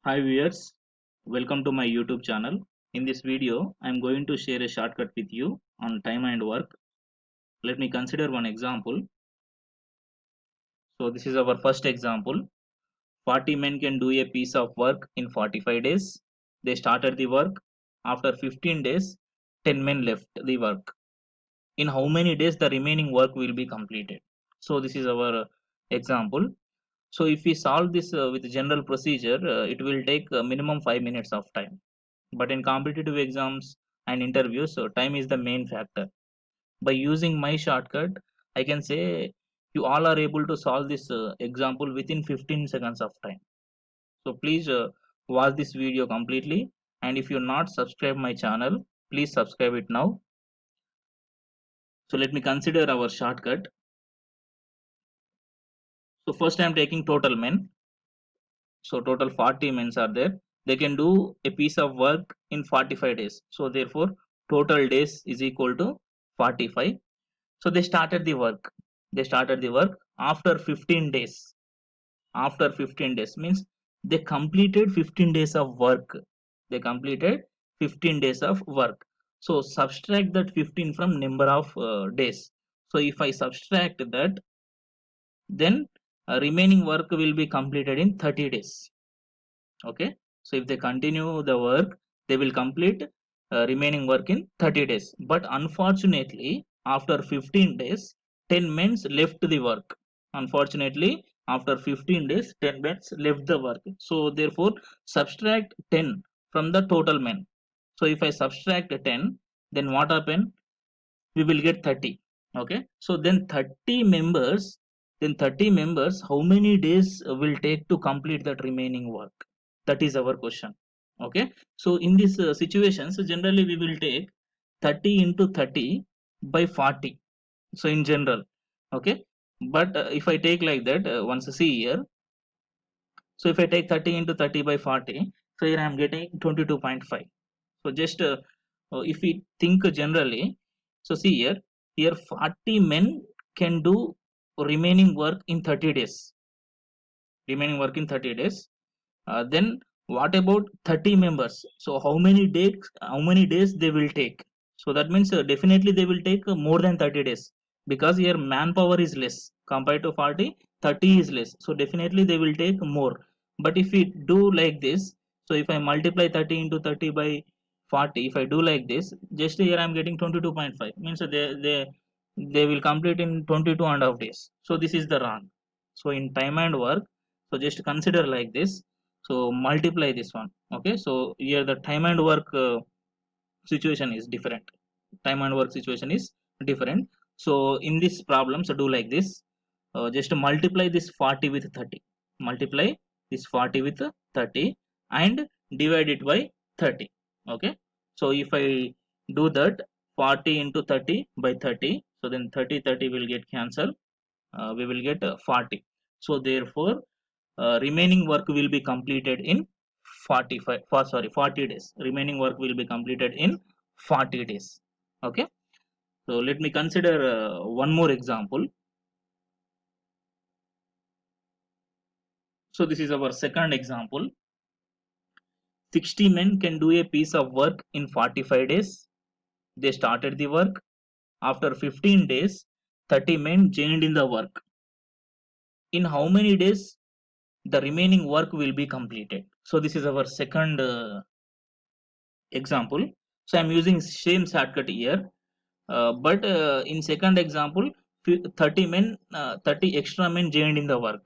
Hi viewers, welcome to my YouTube channel. In this video, I am going to share a shortcut with you on time and work. Let me consider one example. So this is our first example. 40 men can do a piece of work in 45 days. They started the work. After 15 days, 10 men left the work. In how many days the remaining work will be completed? So this is our example. So if we solve this with general procedure, it will take minimum 5 minutes of time. But in competitive exams and interviews, so time is the main factor. By using my shortcut, I can say you all are able to solve this example within 15 seconds of time. So please watch this video completely, and if you're not subscribed my channel, please subscribe it now. So let me consider our shortcut. So first I am taking total men. So total 40 men are there. They can do a piece of work in 45 days. So therefore total days is equal to 45. So they started the work. They started the work after 15 days. After 15 days means they completed 15 days of work. They completed 15 days of work. So subtract that 15 from number of days. So if I subtract that, then remaining work will be completed in 30 days. Okay. So if they continue the work, they will complete remaining work in 30 days. But unfortunately, after 15 days, 10 men left the work. Unfortunately, after 15 days, 10 men left the work. So therefore, subtract 10 from the total men. So if I subtract 10, then what happen? We will get 30. Okay. So then 30 members, how many days will take to complete that remaining work? That is our question. Okay. So in this situation, so generally we will take 30 into 30 by 40. So in general, okay. But if I take like that, once see here, so if I take 30 into 30 by 40, so here I am getting 22.5. So just if we think generally, so see here 40 men can do remaining work in 30 days. Remaining work in 30 days. Then what about 30 members? So how many days they will take? So that means definitely they will take more than 30 days, because here manpower is less compared to 40. 30 is less, so definitely they will take more. But if we do like this, so if I multiply 30 into 30 by 40, if I do like this, just here I'm getting 22.5, means they will complete in 22 and a half days. So this is the wrong. So in time and work, so just consider like this. So multiply this one. Okay. So here the time and work situation is different. Time and work situation is different. So in this problem, so do like this. Just multiply this 40 with 30. Multiply this 40 with 30 and divide it by 30. Okay. So if I do that, 40 into 30 by 30, so then 30 will get cancelled. We will get 40. So therefore remaining work will be completed in 40 days. Remaining work will be completed in 40 days. Okay. So let me consider one more example. So this is our second example. 60 men can do a piece of work in 45 days. They started the work. After 15 days, 30 men joined in the work. In how many days the remaining work will be completed? So this is our second example. So I'm using same shortcut here. But in second example, 30 men, 30 extra men joined in the work.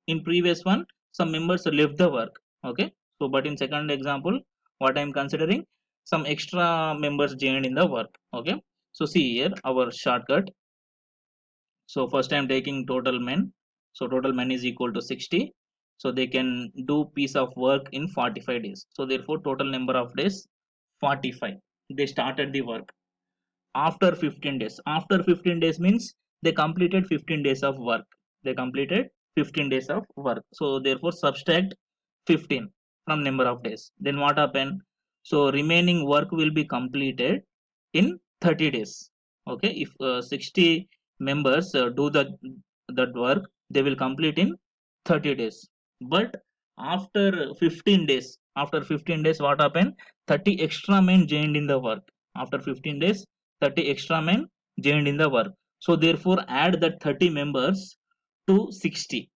In previous one, some members left the work. Okay. So, but in second example, what I am considering, some extra members joined in the work. Okay. So see here our shortcut. So first I am taking total men. So total men is equal to 60. So they can do piece of work in 45 days. So therefore total number of days 45. They started the work after 15 days. After 15 days means they completed 15 days of work. They completed 15 days of work. So therefore subtract 15 from number of days. Then what happened? So remaining work will be completed in 30 days. Okay. If 60 members do that work, they will complete in 30 days. But After 15 days, what happened? 30 extra men joined in the work. After 15 days, 30 extra men joined in the work. So therefore, add that 30 members to 60.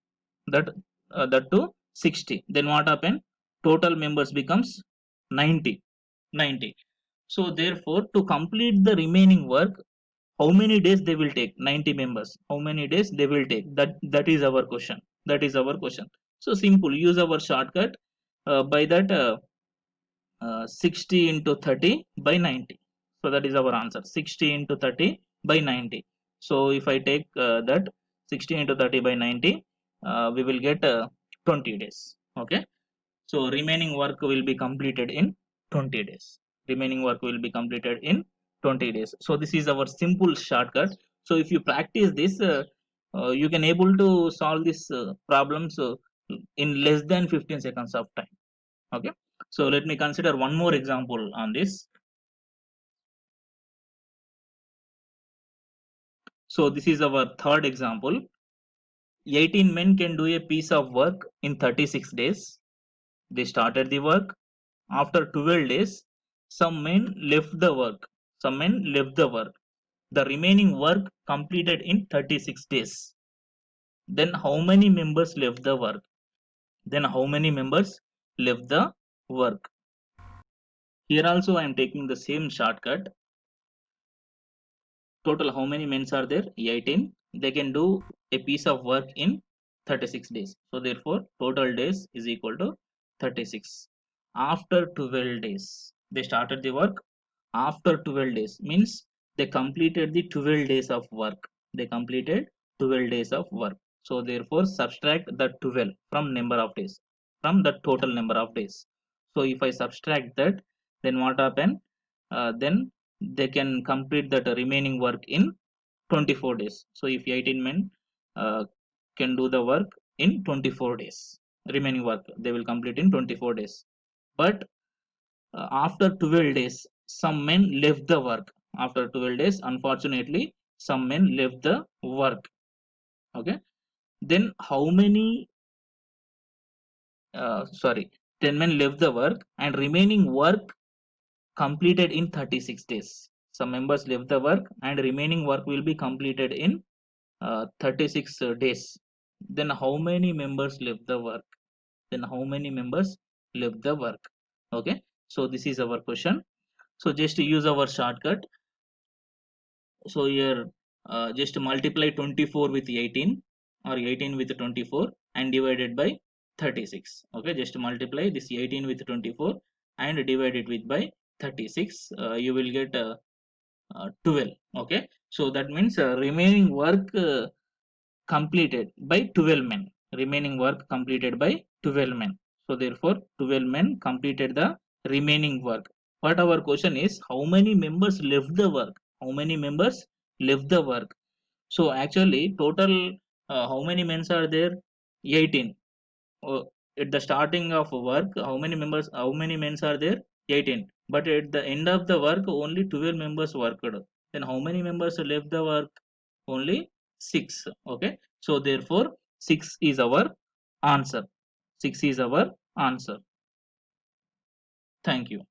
That that to 60. Then what happened? Total members becomes 90. 90. So therefore, to complete the remaining work, how many days they will take? 90 members. How many days they will take? That is our question. That is our question. So simple. Use our shortcut. By that 60 into 30 by 90. So that is our answer. 60 into 30 by 90. So if I take that 60 into 30 by 90, we will get 20 days. Okay. So remaining work will be completed in 20 days. Remaining work will be completed in 20 days. So this is our simple shortcut. So if you practice this, you can able to solve these problems in less than 15 seconds of time. Okay. So let me consider one more example on this. So this is our third example. 18 men can do a piece of work in 36 days. They started the work. After 12 days, some men left the work. Some men left the work. The remaining work completed in 36 days. Then how many members left the work? Then how many members left the work? Here also I am taking the same shortcut. Total how many men are there? 18. They can do a piece of work in 36 days. So therefore total days is equal to 36. After 12 days, they started the work. After 12 days means they completed the 12 days of work. They completed 12 days of work. So therefore subtract the 12 from number of days, from the total number of days. So if I subtract that, then what happen? Then they can complete that remaining work in 24 days. So if 18 men uh, can do the work in 24 days, remaining work they will complete in 24 days. But after 12 days, some men left the work. After 12 days, unfortunately, some men left the work. Okay. Then how many? Sorry, 10 men left the work, and remaining work completed in 36 days. Some members left the work, and remaining work will be completed in 36 days. Then how many members left the work? Then how many members left the work? Okay. So this is our question. So just use our shortcut. So here just multiply 24 with 18 or 18 with 24 and divided by 36. Okay, just multiply this 18 with 24 and divide it with by 36. You will get 12. Okay, so that means remaining work completed by 12 men. Remaining work completed by 12 men. So therefore 12 men completed the remaining work. But our question is how many members left the work? How many members left the work? So actually total how many men are there? 18. Oh, at the starting of work how many men are there? 18. But at the end of the work only 12 members worked. Then how many members left the work? Only 6. Okay, so therefore 6 is our answer. 6 is our answer. Thank you.